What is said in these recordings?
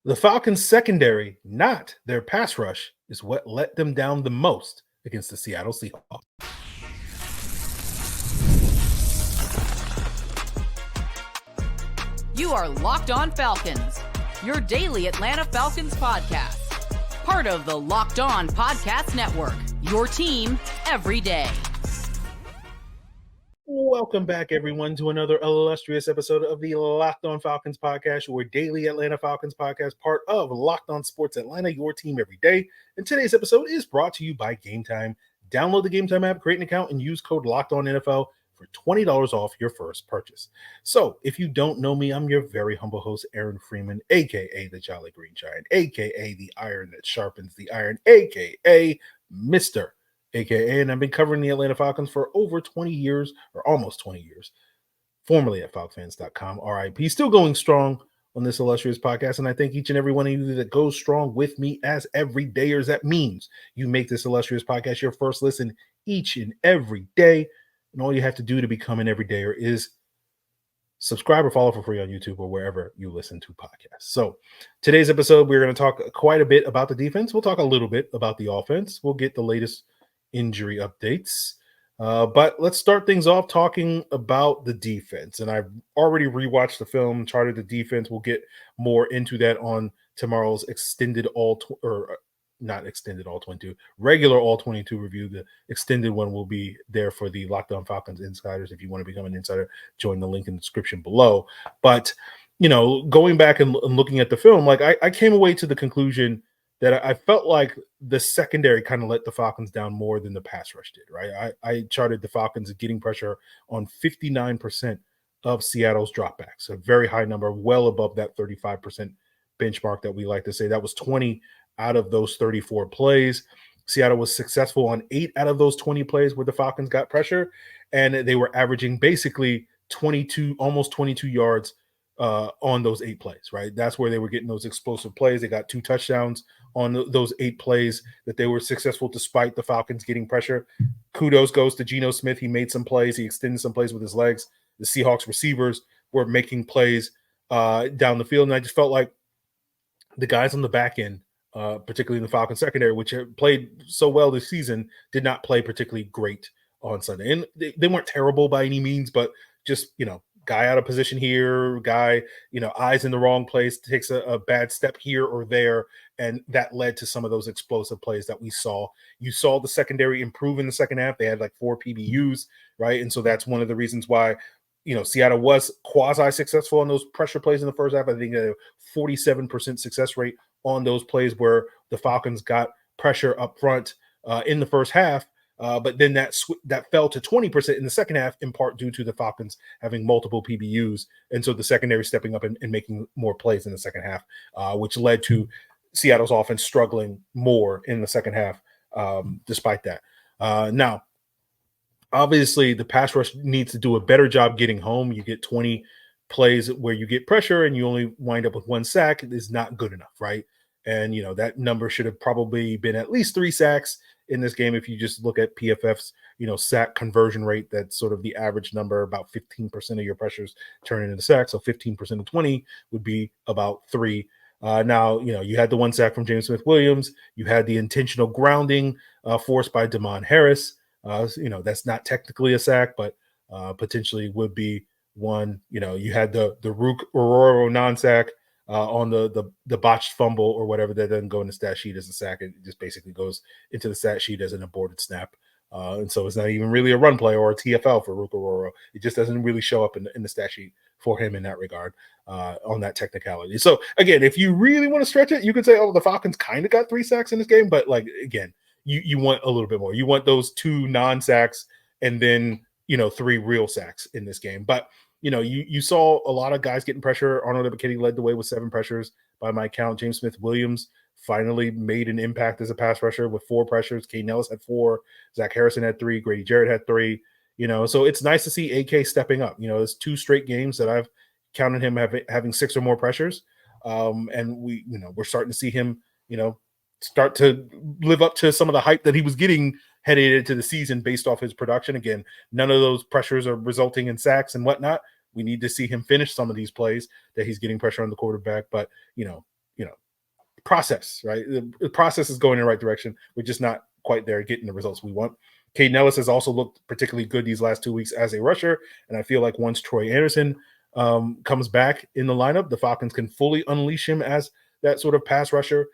The Falcons' secondary, not their pass rush, is what let them down the most against the Seattle Seahawks. You are Locked On Falcons, your daily Atlanta Falcons podcast. Part of the Locked On Podcast Network, your team every day. Welcome back, everyone, to another illustrious episode of the Locked On Falcons podcast, your daily Atlanta Falcons podcast, part of Locked On Sports Atlanta, your team every day. And today's episode is brought to you by GameTime. Download the GameTime app, create an account, and use code LOCKEDONNFL for $20 off your first purchase. So, if you don't know me, I'm your very humble host, Aaron Freeman, a.k.a. the Jolly Green Giant, a.k.a. the iron that sharpens the iron, a.k.a. Mr. AKA, and I've been covering the Atlanta Falcons for over 20 years, or almost 20 years, formerly at FalcFans.com, RIP. Still going strong on this illustrious podcast, and I thank each and every one of you that goes strong with me as everydayers. That means you make this illustrious podcast your first listen each and every day, and all you have to do to become an everydayer is subscribe or follow for free on YouTube or wherever you listen to podcasts. So today's episode, we're going to talk quite a bit about the defense. We'll talk a little bit about the offense. We'll get the latest injury updates. But let's start things off talking about the defense. And I've already rewatched the film, charted the defense. We'll get more into that on tomorrow's regular all 22 review. The extended one will be there for the Locked On Falcons insiders. If you want to become an insider, join the link in the description below. But, going back and looking at the film, like I came away to the conclusion that I felt like the secondary kind of let the Falcons down more than the pass rush did, right? I charted the Falcons getting pressure on 59% of Seattle's dropbacks, a very high number, well above that 35% benchmark that we like to say. That was 20 out of those 34 plays. Seattle was successful on 8 out of those 20 plays where the Falcons got pressure, and they were averaging basically almost 22 yards on those 8 plays, right? That's where they were getting those explosive plays. They got 2 touchdowns on those 8 plays that they were successful despite the Falcons getting pressure. Kudos goes to Geno Smith. He made some plays. He extended some plays with his legs. The Seahawks receivers were making plays down the field. And I just felt like the guys on the back end, particularly in the Falcons secondary, which have played so well this season, did not play particularly great on Sunday. And they weren't terrible by any means, but just, guy out of position here, guy, eyes in the wrong place, takes a bad step here or there, and that led to some of those explosive plays that we saw. You saw the secondary improve in the second half. They had like 4 PBUs, right? And so that's one of the reasons why, Seattle was quasi-successful on those pressure plays in the first half. I think a 47% success rate on those plays where the Falcons got pressure up front in the first half. But then that fell to 20% in the second half, in part due to the Falcons having multiple PBUs. And so the secondary stepping up and making more plays in the second half, which led to Seattle's offense struggling more in the second half despite that. Now, obviously, the pass rush needs to do a better job getting home. You get 20 plays where you get pressure and you only wind up with 1 sack is not good enough, right? And, that number should have probably been at least 3 sacks in this game. If you just look at PFF's, sack conversion rate, that's sort of the average number. About 15% of your pressures turn into sacks. So 15% of 20 would be about 3. Now, you had the 1 sack from James Smith-Williams. You had the intentional grounding forced by Damon Harris. That's not technically a sack, but potentially would be one. You had the Rook Aurora non-sack on the botched fumble or whatever that doesn't go in the stat sheet as a sack. It just basically goes into the stat sheet as an aborted snap. And so it's not even really a run play or a TFL for Rook Aurora. It just doesn't really show up in the stat sheet for him in that regard on that technicality. So again, if you really want to stretch it, you could say, oh, the Falcons kind of got 3 sacks in this game. But like, again, you want a little bit more. You want those 2 non-sacks and then, 3 real sacks in this game. But you saw a lot of guys getting pressure. Arnold Ebiketie led the way with 7 pressures by my count. James Smith-Williams finally made an impact as a pass rusher with 4 pressures. Kane Nellis had 4. Zach Harrison had 3. Grady Jarrett had 3. So it's nice to see AK stepping up. It's 2 straight games that I've counted him having 6 or more pressures. And we're starting to see him, start to live up to some of the hype that he was getting headed into the season based off his production. Again, none of those pressures are resulting in sacks and whatnot. We need to see him finish some of these plays that he's getting pressure on the quarterback. But, process, right? The process is going in the right direction. We're just not quite there getting the results we want. Caden Ellis has also looked particularly good these last 2 weeks as a rusher, and I feel like once Troy Andersen comes back in the lineup, the Falcons can fully unleash him as that sort of pass rusher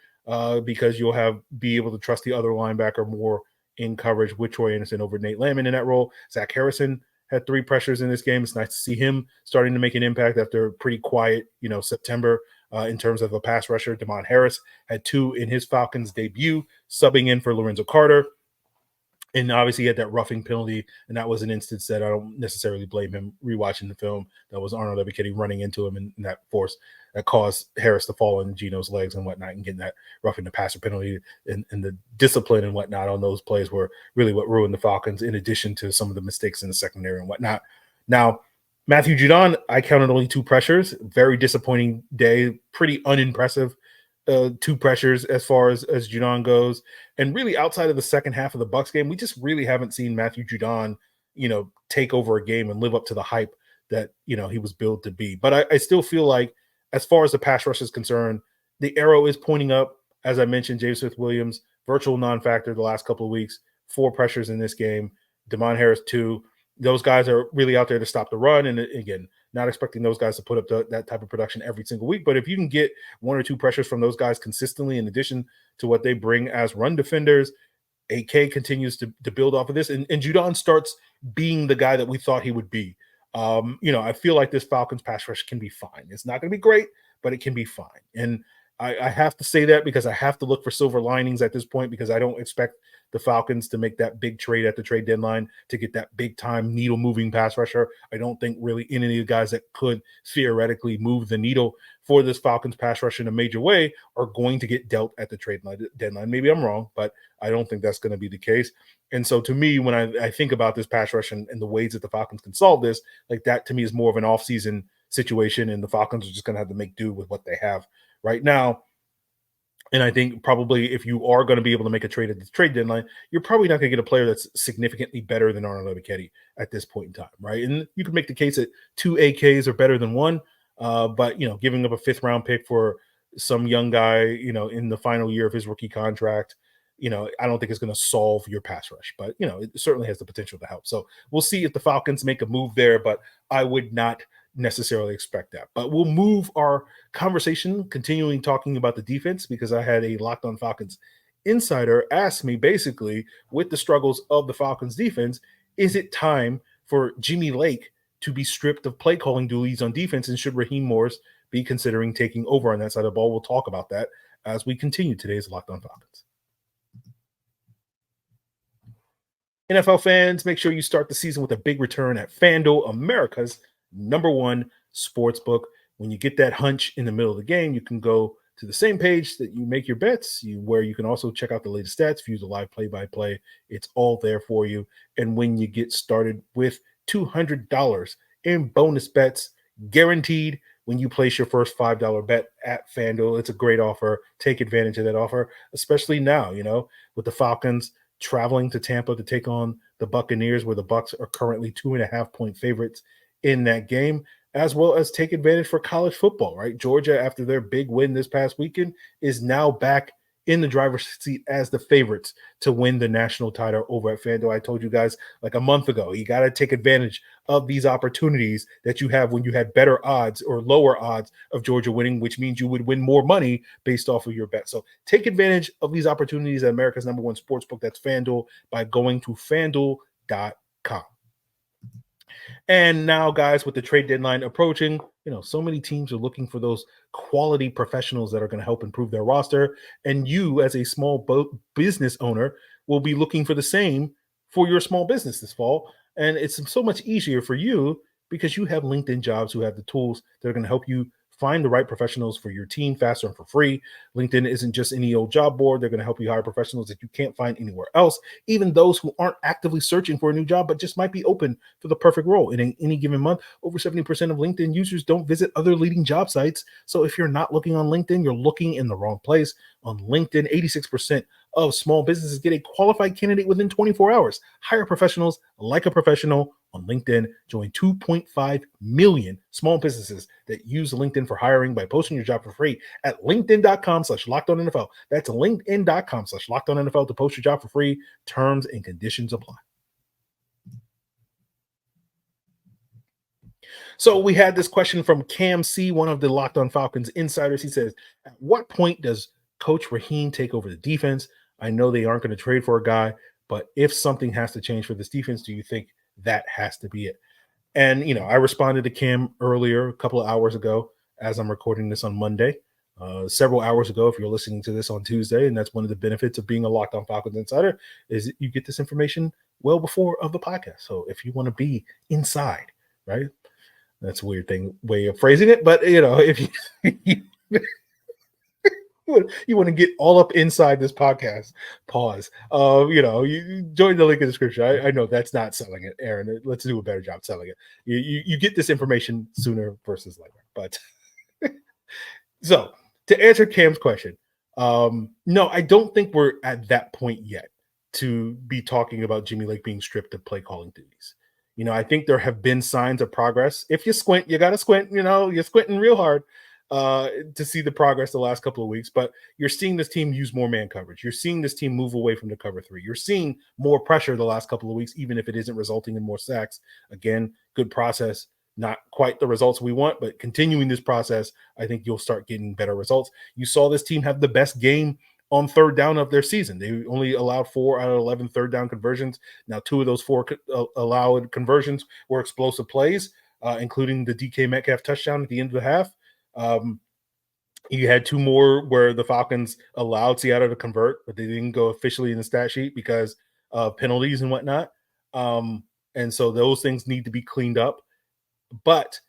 because you'll be able to trust the other linebacker more in coverage with Troy Andersen over Nate Landman in that role. Zach Harrison had 3 pressures in this game. It's nice to see him starting to make an impact after a pretty quiet, September in terms of a pass rusher. Damon Harris had 2 in his Falcons debut, subbing in for Lorenzo Carter. And obviously he had that roughing penalty, and that was an instance that I don't necessarily blame him rewatching the film. That was Arnold Ebiketie running into him, and that caused Harris to fall on Gino's legs and whatnot, and getting that roughing the passer penalty and the discipline and whatnot on those plays were really what ruined the Falcons, in addition to some of the mistakes in the secondary and whatnot. Now, Matthew Judon, I counted only 2 pressures. Very disappointing day, pretty unimpressive. 2 pressures as far as Judon goes. And really outside of the second half of the Bucs game, we just really haven't seen Matthew Judon, take over a game and live up to the hype that, he was billed to be. But I still feel like as far as the pass rush is concerned, the arrow is pointing up. As I mentioned, James Smith-Williams, virtual non-factor the last couple of weeks, 4 pressures in this game. Damon Harris, 2. Those guys are really out there to stop the run. And again, not expecting those guys to put up that type of production every single week. But if you can get 1 or 2 pressures from those guys consistently, in addition to what they bring as run defenders, AK continues to build off of this. And Judon starts being the guy that we thought he would be. I feel like this Falcons pass rush can be fine. It's not going to be great, but it can be fine. And I have to say that because I have to look for silver linings at this point, because I don't expect the Falcons to make that big trade at the trade deadline to get that big time needle moving pass rusher. I don't think really any of the guys that could theoretically move the needle for this Falcons pass rush in a major way are going to get dealt at the trade deadline. Maybe I'm wrong, but I don't think that's going to be the case. And so to me, when I think about this pass rush and the ways that the Falcons can solve this, like that to me is more of an offseason situation, and the Falcons are just going to have to make do with what they have right now. And I think probably if you are going to be able to make a trade at the trade deadline, you're probably not going to get a player that's significantly better than Arnold Ebiketie at this point in time, right? And you could make the case that 2 AKs are better than 1, but, giving up a 5th round pick for some young guy, in the final year of his rookie contract, I don't think it's going to solve your pass rush, but, it certainly has the potential to help. So we'll see if the Falcons make a move there, but I would not necessarily expect that. But we'll move our conversation, continuing talking about the defense, because I had a Locked On Falcons insider ask me, basically, with the struggles of the Falcons defense, is it time for Jimmy Lake to be stripped of play calling duties on defense, and should Raheem Morris be considering taking over on that side of the ball? We'll talk about that as we continue today's Locked On Falcons. NFL fans, make sure you start the season with a big return at FanDuel, America's #1 sportsbook. When you get that hunch in the middle of the game, you can go to the same page that you make your bets, where you can also check out the latest stats, view the live play-by-play. It's all there for you. And when you get started with $200 in bonus bets guaranteed when you place your first $5 bet at FanDuel, it's a great offer. Take advantage of that offer, especially now, with the Falcons traveling to Tampa to take on the Buccaneers, where the Bucs are currently 2.5-point favorites in that game, as well as take advantage for college football, right? Georgia, after their big win this past weekend, is now back in the driver's seat as the favorites to win the national title over at FanDuel. I told you guys like a month ago, you got to take advantage of these opportunities that you have when you had better odds or lower odds of Georgia winning, which means you would win more money based off of your bet. So take advantage of these opportunities at America's #1 sportsbook. That's FanDuel, by going to FanDuel.com. And now, guys, with the trade deadline approaching, so many teams are looking for those quality professionals that are going to help improve their roster. And you, as a small business owner, will be looking for the same for your small business this fall. And it's so much easier for you because you have LinkedIn Jobs, who have the tools that are going to help you find the right professionals for your team faster and for free. LinkedIn isn't just any old job board. They're going to help you hire professionals that you can't find anywhere else, even those who aren't actively searching for a new job, but just might be open for the perfect role. In any given month, over 70% of LinkedIn users don't visit other leading job sites. So if you're not looking on LinkedIn, you're looking in the wrong place. On LinkedIn, 86% of small businesses. Get a qualified candidate within 24 hours. Hire professionals like a professional on LinkedIn. Join 2.5 million small businesses that use LinkedIn for hiring by posting your job for free at linkedin.com/LockedOnNFL. That's linkedin.com/LockedOnNFL to post your job for free. Terms and conditions apply. So we had this question from Cam C, one of the Locked On Falcons insiders. He says, at what point does Coach Raheem take over the defense? I know they aren't going to trade for a guy, but if something has to change for this defense, do you think that has to be it? And, I responded to Cam earlier, a couple of hours ago, as I'm recording this on Monday, several hours ago, if you're listening to this on Tuesday. And that's one of the benefits of being a Locked On Falcons insider is you get this information well before of the podcast. So if you want to be inside, right? That's a weird way of phrasing it, but if you you want to get all up inside this podcast, pause. You join the link in the description. I know that's not selling it, Aaron. Let's do a better job selling it. You get this information sooner versus later. But so to answer Cam's question, no, I don't think we're at that point yet to be talking about Jimmy Lake being stripped of play calling duties. I think there have been signs of progress. If you squint, you got to squint, you're squinting real hard to see the progress the last couple of weeks, but you're seeing this team use more man coverage. You're seeing this team move away from the cover three. You're seeing more pressure the last couple of weeks, even if it isn't resulting in more sacks. Again, good process, not quite the results we want, but continuing this process, I think you'll start getting better results. You saw this team have the best game on third down of their season. They only allowed 4 out of 11 third down conversions. Now, 2 of those 4 allowed conversions were explosive plays, including the DK Metcalf touchdown at the end of the half. You had 2 more where the Falcons allowed Seattle to convert, but they didn't go officially in the stat sheet because of penalties and whatnot. And so those things need to be cleaned up. But,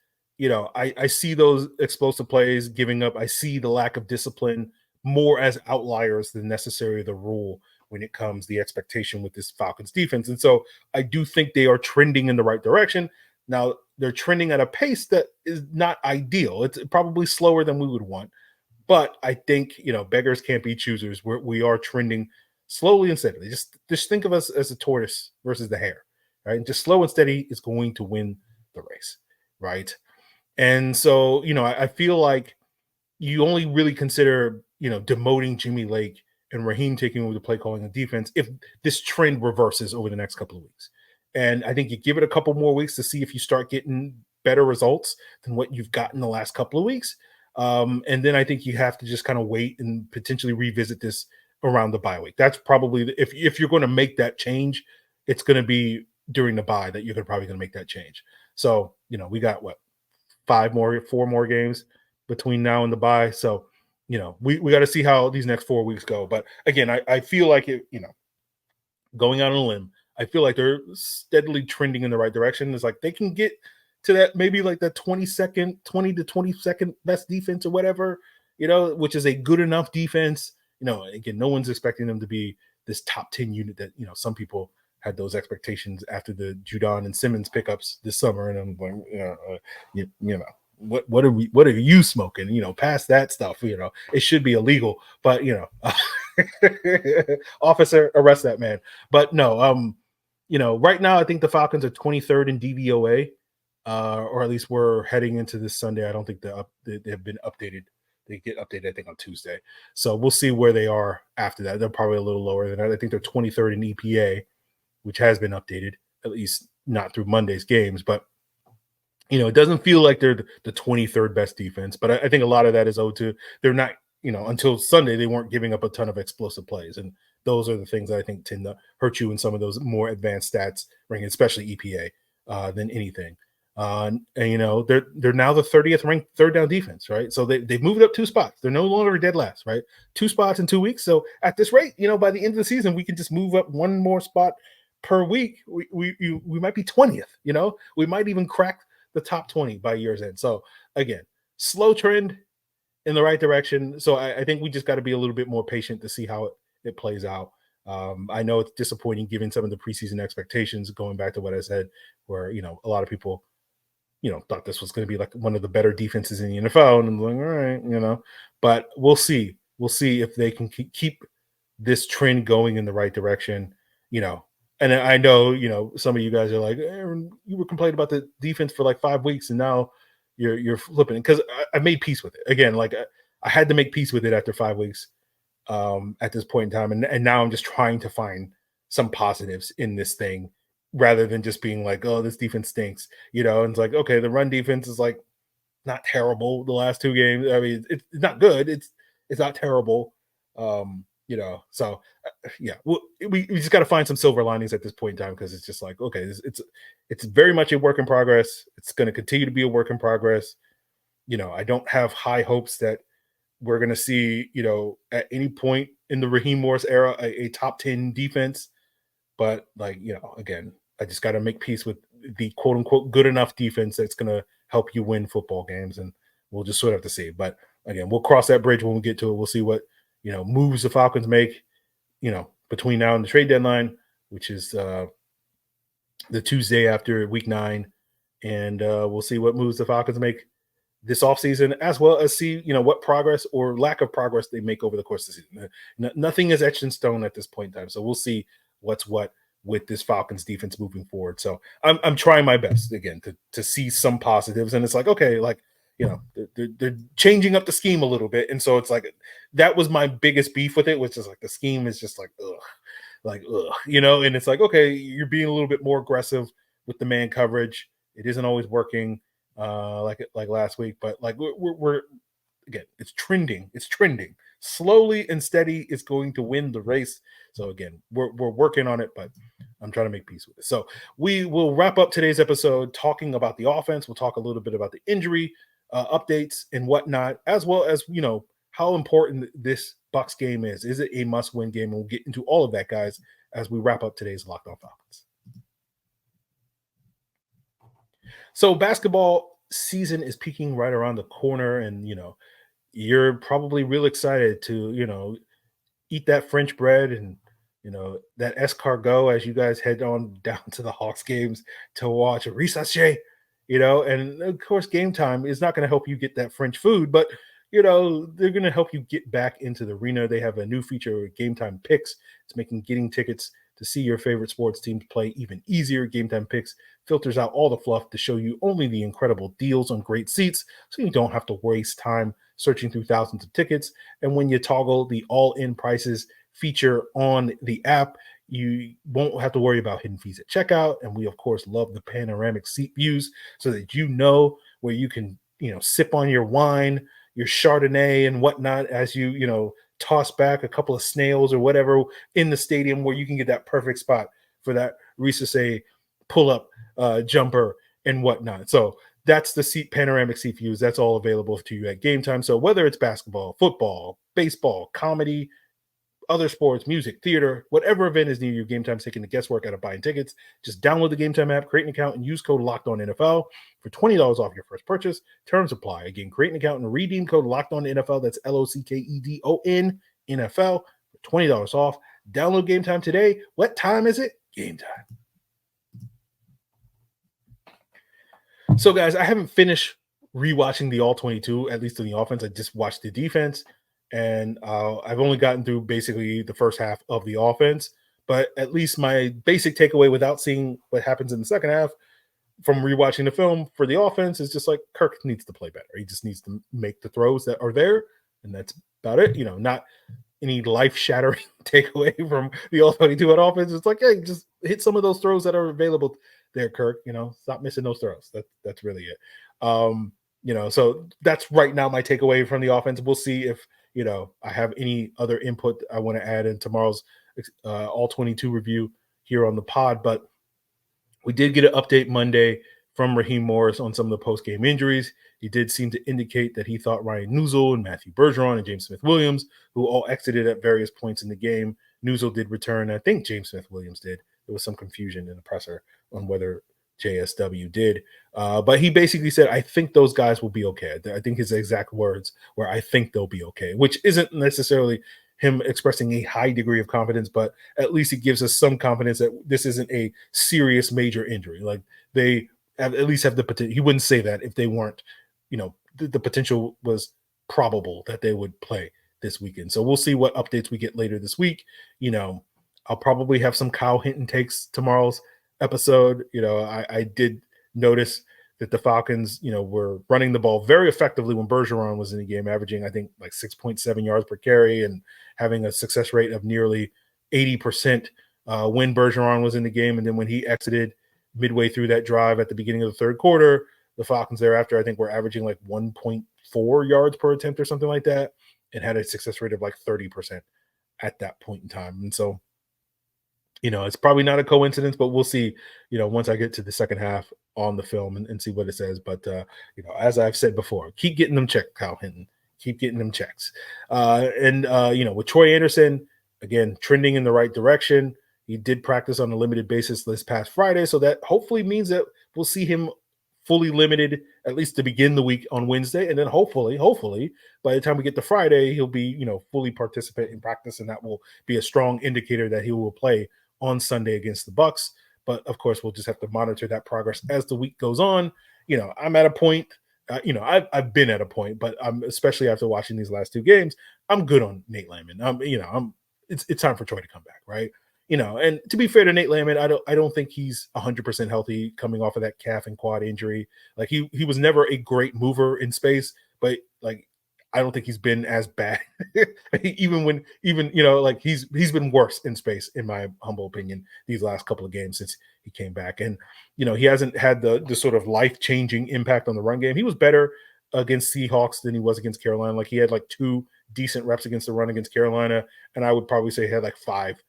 I see those explosive plays giving up. I see the lack of discipline more as outliers than necessarily the rule when it comes the expectation with this Falcons defense. And so I do think they are trending in the right direction. Now, they're trending at a pace that is not ideal. It's probably slower than we would want. But I think, beggars can't be choosers. We are trending slowly and steadily. Just think of us as a tortoise versus the hare, right? And just slow and steady is going to win the race, right? And so, I feel like you only really consider, demoting Jimmy Lake and Raheem taking over the play calling and defense if this trend reverses over the next couple of weeks. And I think you give it a couple more weeks to see if you start getting better results than what you've gotten the last couple of weeks. And then I think you have to just kind of wait and potentially revisit this around the bye week. That's probably if you're going to make that change, it's going to be during the bye that you're probably going to make that change. So, we got 4 more games between now and the bye. So, we got to see how these next 4 weeks go. But again, I feel like it, going out on a limb, I feel like they're steadily trending in the right direction. It's like they can get to that maybe like the 20 to 22nd best defense or whatever, which is a good enough defense. Again, no one's expecting them to be this top 10 unit that, some people had those expectations after the Judon and Simmons pickups this summer. And I'm like, what are you smoking? Past that stuff, it should be illegal, but officer, arrest that man. But no, right now I think the Falcons are 23rd in DVOA, or at least we're heading into this Sunday. I don't think they have been updated. They get updated, I think, on Tuesday. So we'll see where they are after that. They're probably a little lower than that. I think they're 23rd in EPA, which has been updated, at least not through Monday's games, but it doesn't feel like they're the 23rd best defense, but I think a lot of that is owed to they're not, until Sunday, they weren't giving up a ton of explosive plays. And those are the things that I think tend to hurt you in some of those more advanced stats, especially EPA, than anything. And they're now the 30th ranked third down defense, right? So they've moved up 2 spots. They're no longer dead last, right? 2 spots in 2 weeks. So at this rate, by the end of the season, we can just move up 1 more spot per week. We might be 20th, we might even crack the top 20 by year's end. So again, slow trend in the right direction. So I think we just got to be a little bit more patient to see how it plays out. I know it's disappointing given some of the preseason expectations, going back to what I said, where, a lot of people, thought this was going to be like one of the better defenses in the NFL. And I'm like, all right, but we'll see. We'll see if they can keep this trend going in the right direction, and I know, some of you guys are like, Aaron, you were complaining about the defense for like 5 weeks and now you're flipping it, because I made peace with it. Again, like I had to make peace with it after 5 weeks at this point in time. And now I'm just trying to find some positives in this thing rather than just being like, oh, this defense stinks, and it's like, okay, the run defense is like not terrible the last 2 games. I mean, it's not good. It's not terrible. So yeah, we just got to find some silver linings at this point in time, because it's just like, okay, it's very much a work in progress. It's going to continue to be a work in progress. I don't have high hopes that we're going to see, at any point in the Raheem Morris era, a top 10 defense. But like, again, I just got to make peace with the quote unquote good enough defense that's going to help you win football games. And we'll just sort of have to see. But again, we'll cross that bridge when we get to it. We'll see what, moves the Falcons make, between now and the trade deadline, which is the Tuesday after week 9. And we'll see what moves the Falcons make this offseason, as well as see, what progress or lack of progress they make over the course of the season. Nothing is etched in stone at this point in time. So we'll see what's what with this Falcons defense moving forward. So I'm trying my best again to see some positives. And it's like, okay, like, they're changing up the scheme a little bit. And so it's like, that was my biggest beef with it, which is like the scheme is just like, and it's like, okay, you're being a little bit more aggressive with the man coverage. It isn't always working like last week, but like we're again, it's trending slowly and steady. It's going to win the race. So again, we're working on it, but I'm trying to make peace with it. So we will wrap up today's episode talking about the offense. We'll talk a little bit about the injury updates and whatnot, as well as, how important this Bucks game is. Is it a must-win game? And we'll get into all of that, guys, as we wrap up today's Locked On Falcons. So basketball season is peaking right around the corner, and, you're probably real excited to, eat that French bread and, that escargot as you guys head on down to the Hawks games to watch a Risache, and of course, Game Time is not going to help you get that French food, but, they're going to help you get back into the arena. They have a new feature, Game Time Picks. It's making getting tickets to see your favorite sports teams play even easier. Game Time Picks filters out all the fluff to show you only the incredible deals on great seats, so you don't have to waste time searching through thousands of tickets. And when you toggle the all-in prices feature on the app, you won't have to worry about hidden fees at checkout. And we, of course, love the panoramic seat views so that where you can, sip on your wine, your Chardonnay and whatnot as you, toss back a couple of snails or whatever in the stadium, where you can get that perfect spot for that Risache pull-up jumper and whatnot. So that's the panoramic seat views. That's all available to you at Game Time. So whether it's basketball, football, baseball, comedy, other sports, music, theater, whatever event is near you, Game Time's taking the guesswork out of buying tickets. Just download the Game Time app, create an account, and use code LOCKEDONNFL for $20 off your first purchase. Terms apply. Again, create an account and redeem code LOCKEDONNFL. That's LOCKEDON NFL for $20 off. Download Game Time today. What time is it? Game Time. So, guys, I haven't finished rewatching the All-22, at least in the offense. I just watched the defense. And I've only gotten through basically the first half of the offense, but at least my basic takeaway without seeing what happens in the second half from rewatching the film for the offense is just like Kirk needs to play better. He just needs to make the throws that are there, and that's about it. Not any life-shattering takeaway from the All-22 at offense. It's like, hey, just hit some of those throws that are available there, Kirk. Stop missing those throws. That's really it. So that's right now my takeaway from the offense. We'll see if I have any other input I want to add in tomorrow's All-22 review here on the pod. But we did get an update Monday from Raheem Morris on some of the post-game injuries. He did seem to indicate that he thought Ryan Nuzul and Matthew Bergeron and James Smith-Williams, who all exited at various points in the game. Nuzul did return. I think James Smith-Williams did. There was some confusion in the presser on whether JSW did. But he basically said, I think those guys will be okay. I think his exact words were, I think they'll be okay, which isn't necessarily him expressing a high degree of confidence, but at least it gives us some confidence that this isn't a serious major injury. Like they at least have the potential. He wouldn't say that if they weren't, the potential was probable that they would play. this weekend. So we'll see what updates we get later this week. I'll probably have some Kyle Hinton takes tomorrow's episode. I did notice that the Falcons, were running the ball very effectively when Bergeron was in the game, averaging, I think, like 6.7 yards per carry and having a success rate of nearly 80% when Bergeron was in the game. And then when he exited midway through that drive at the beginning of the third quarter, the Falcons thereafter, I think, were averaging like 1.4 yards per attempt or something like that, and had a success rate of like 30% at that point in time. And so, it's probably not a coincidence, but we'll see, once I get to the second half on the film and see what it says. But, as I've said before, keep getting them checked, Kyle Hinton. Keep getting them checks. With Troy Andersen, again, trending in the right direction. He did practice on a limited basis this past Friday, so that hopefully means that we'll see him fully limited, at least to begin the week on Wednesday. And then hopefully, by the time we get to Friday, he'll be, fully participate in practice, and that will be a strong indicator that he will play on Sunday against the Bucs. But of course, we'll just have to monitor that progress as the week goes on. I'm at a point, I've been at a point, but I'm, especially after watching these last two games, I'm good on Nate Landman. It's time for Troy to come back, right? And to be fair to Nate Landman, I don't think he's 100% healthy coming off of that calf and quad injury. Like he was never a great mover in space, but like I don't think he's been as bad. he's been worse in space, in my humble opinion, these last couple of games since he came back. And he hasn't had the sort of life-changing impact on the run game. He was better against Seahawks than he was against Carolina. Like he had like 2 decent reps against the run against Carolina, and I would probably say he had like 5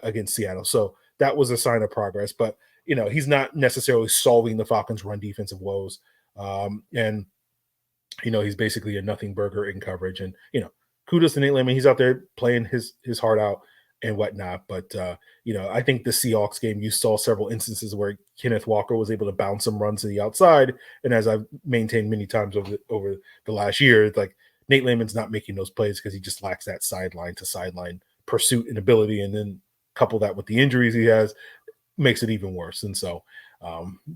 against Seattle. So that was a sign of progress. But he's not necessarily solving the Falcons' run defensive woes. He's basically a nothing burger in coverage. And kudos to Nate Landman. He's out there playing his heart out and whatnot. But I think the Seahawks game, you saw several instances where Kenneth Walker was able to bounce some runs to the outside. And as I've maintained many times over the last year, it's like Nate Landman's not making those plays because he just lacks that sideline to sideline pursuit and ability. And then couple that with the injuries he has, makes it even worse. And so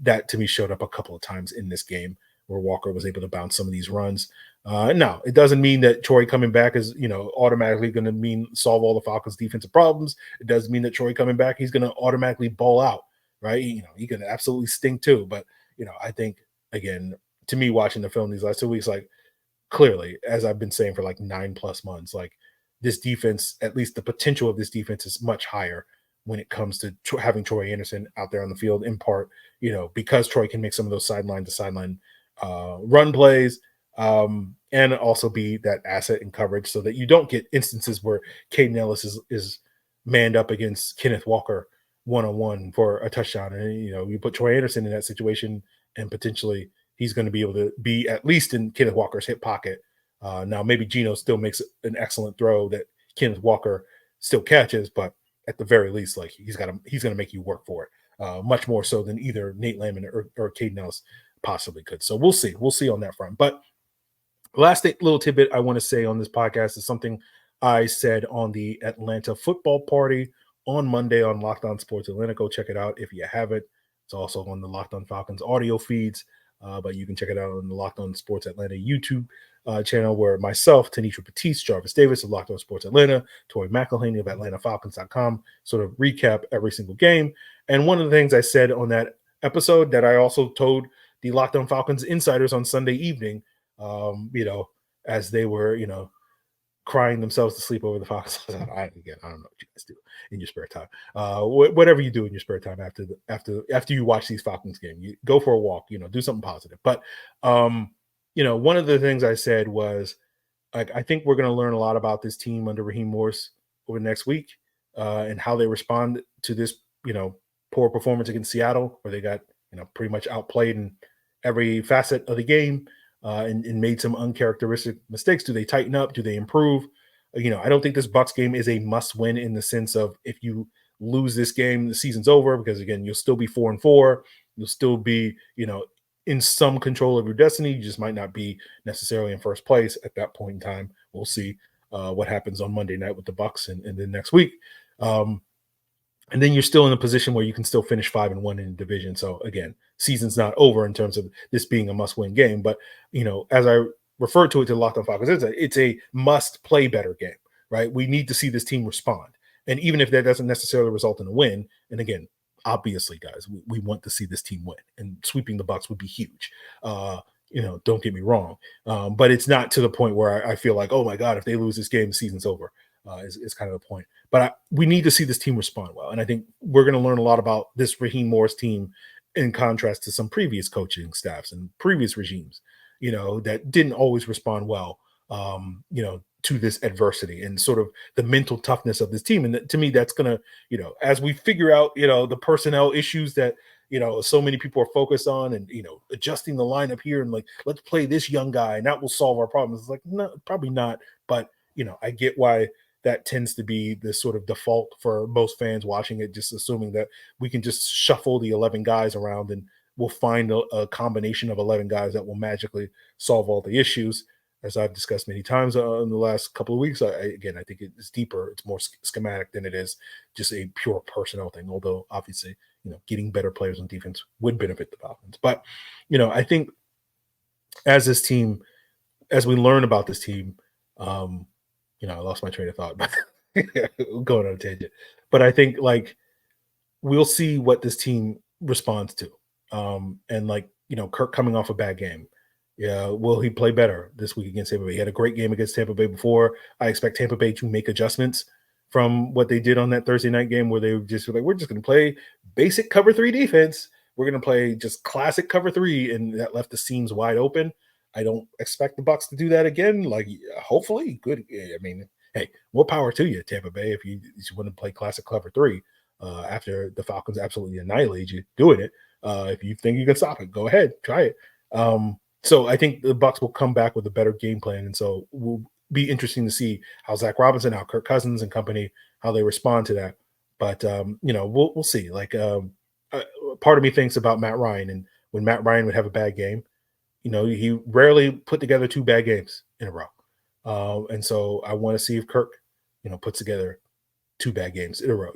that to me showed up a couple of times in this game where Walker was able to bounce some of these runs. No, it doesn't mean that Troy coming back is, automatically going to mean solve all the Falcons' defensive problems. It doesn't mean that Troy coming back, he's going to automatically ball out, right? He can absolutely stink too. But, I think, again, to me, watching the film these last 2 weeks, like clearly, as I've been saying for like 9+ months, like this defense, at least the potential of this defense is much higher when it comes to having Troy Andersen out there on the field, in part, because Troy can make some of those sideline to sideline run plays, and also be that asset in coverage so that you don't get instances where Caden Ellis is manned up against Kenneth Walker one-on-one for a touchdown. And, you put Troy Andersen in that situation and potentially he's going to be able to be at least in Kenneth Walker's hip pocket. Now, maybe Geno still makes an excellent throw that Kenneth Walker still catches, but at the very least, like he's going to make you work for it, much more so than either Nate Landman or Caden Ellis possibly could. So we'll see on that front. But last little tidbit I want to say on this podcast is something I said on the Atlanta football party on Monday on Locked On Sports Atlanta. Go check it out if you haven't. It's also on the Locked On Falcons audio feeds, but you can check it out on the Locked On Sports Atlanta YouTube channel, where myself, Tanisha Batiste, Jarvis Davis of Locked On Sports Atlanta, Tori McElhaney of AtlantaFalcons.com sort of recap every single game. And one of the things I said on that episode that I also told the Locked On Falcons insiders on Sunday evening, as they were, crying themselves to sleep over the Falcons. I don't know what you guys do in your spare time. Whatever you do in your spare time after you watch these Falcons game, you go for a walk, do something positive. But one of the things I said was, like, I think we're going to learn a lot about this team under Raheem Morris over the next week, and how they respond to this, poor performance against Seattle, where they got, pretty much outplayed in every facet of the game, and made some uncharacteristic mistakes. Do they tighten up? Do they improve? I don't think this Bucs game is a must-win in the sense of if you lose this game, the season's over, because again, you'll still be 4-4. You'll still be, in some control of your destiny. You just might not be necessarily in first place at that point in time. We'll see what happens on Monday night with the Bucs and then next week. And then you're still in a position where you can still finish 5-1 in the division. So again, season's not over in terms of this being a must-win game. But, as I referred to it to Locked On Falcons. It's a must play better game, right? We need to see this team respond. And even if that doesn't necessarily result in a win, and again, obviously, guys, we want to see this team win, and sweeping the Bucs would be huge. Don't get me wrong, but it's not to the point where I feel like, oh my God, if they lose this game, the season's over. Is kind of the point. But we need to see this team respond well, and I think we're going to learn a lot about this Raheem Morris team in contrast to some previous coaching staffs and previous regimes, that didn't always respond well, to this adversity and sort of the mental toughness of this team. And to me, that's going to, as we figure out, the personnel issues that, so many people are focused on and, adjusting the lineup here and like, let's play this young guy and that will solve our problems. It's like, no, probably not. But, I get why that tends to be the sort of default for most fans watching it, just assuming that we can just shuffle the 11 guys around and we'll find a combination of 11 guys that will magically solve all the issues. As I've discussed many times in the last couple of weeks, I think it's deeper. It's more schematic than it is just a pure personnel thing. Although obviously, getting better players on defense would benefit the Falcons. But, I think as we learn about this team, I lost my train of thought, but going on a tangent. But I think we'll see what this team responds to. And Kirk coming off a bad game. Yeah, will he play better this week against Tampa Bay? He had a great game against Tampa Bay before. I expect Tampa Bay to make adjustments from what they did on that Thursday night game where they just were like, we're just going to play basic cover 3 defense. We're going to play just classic cover 3, and that left the seams wide open. I don't expect the Bucs to do that again. Hopefully, good. I mean, hey, more power to you, Tampa Bay, if you want to play classic cover 3 after the Falcons absolutely annihilate you doing it. If you think you can stop it, go ahead, try it. So I think the Bucs will come back with a better game plan, and so will be interesting to see how Zach Robinson, how Kirk Cousins and company, how they respond to that. But we'll see. Part of me thinks about Matt Ryan, and when Matt Ryan would have a bad game, he rarely put together 2 bad games in a row. And so I want to see if Kirk, puts together 2 bad games in a row.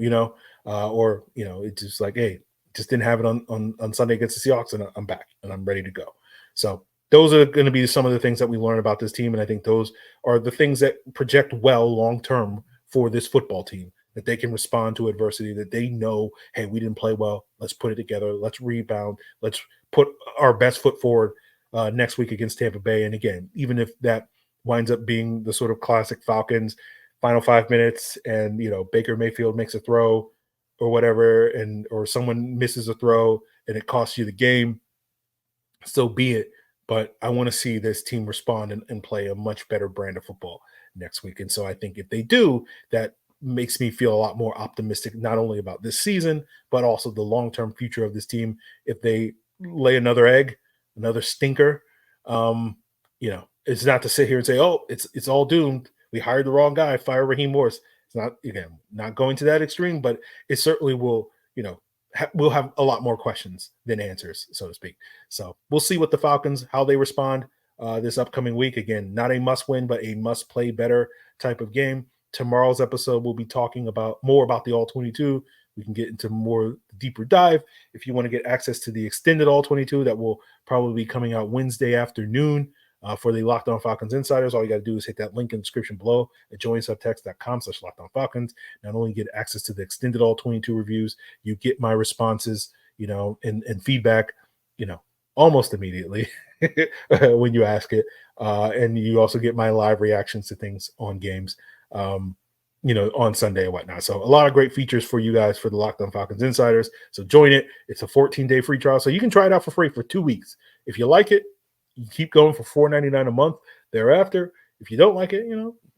Or it's just like, hey, just didn't have it on Sunday against the Seahawks, and I'm back and I'm ready to go. So those are going to be some of the things that we learn about this team. And I think those are the things that project well long-term for this football team, that they can respond to adversity, that they know, hey, we didn't play well. Let's put it together. Let's rebound. Let's put our best foot forward next week against Tampa Bay. And again, even if that winds up being the sort of classic Falcons final 5 minutes and, Baker Mayfield makes a throw or whatever, or someone misses a throw and it costs you the game, so be it. But I want to see this team respond and play a much better brand of football next week. And so I think if they do, that makes me feel a lot more optimistic, not only about this season, but also the long-term future of this team. If they lay another egg, another stinker, it's not to sit here and say, oh, it's all doomed. We hired the wrong guy, fire Raheem Morris. It's not, again, not going to that extreme, but it certainly will, we'll have a lot more questions than answers, so to speak. So we'll see what the Falcons, how they respond this upcoming week. Again, not a must win, but a must play better type of game. Tomorrow's episode, we'll be talking more about the All 22. We can get into more deeper dive. If you want to get access to the extended All 22, that will probably be coming out Wednesday afternoon for the Locked On Falcons insiders. All you got to do is hit that link in the description below at joinsubtext.com/LockedOnFalcons. Not only get access to the extended All 22 reviews, you get my responses, and feedback, almost immediately when you ask it. And you also get my live reactions to things on games, on Sunday and whatnot. So a lot of great features for you guys for the Locked On Falcons insiders. So join it. It's a 14-day free trial. So you can try it out for free for 2 weeks. If you like it, you keep going for $4.99 a month thereafter. If you don't like it,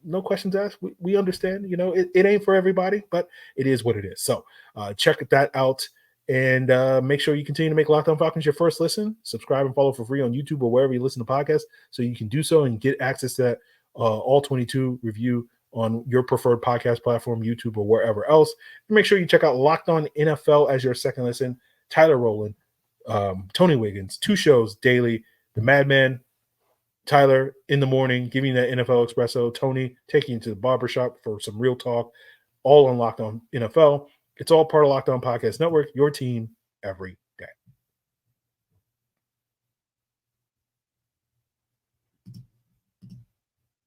no questions asked. We understand, it ain't for everybody, but it is what it is. So check that out, and make sure you continue to make Locked On Falcons your first listen. Subscribe and follow for free on YouTube or wherever you listen to podcasts, so you can do so and get access to that All 22 review on your preferred podcast platform, YouTube or wherever else. And make sure you check out Locked On NFL as your second listen. Tyler Rowland, Tony Wiggins, 2 shows daily. The Madman, Tyler in the morning, giving you that NFL espresso. Tony taking you to the barbershop for some real talk, all on Locked On NFL. It's all part of Locked On Podcast Network, your team every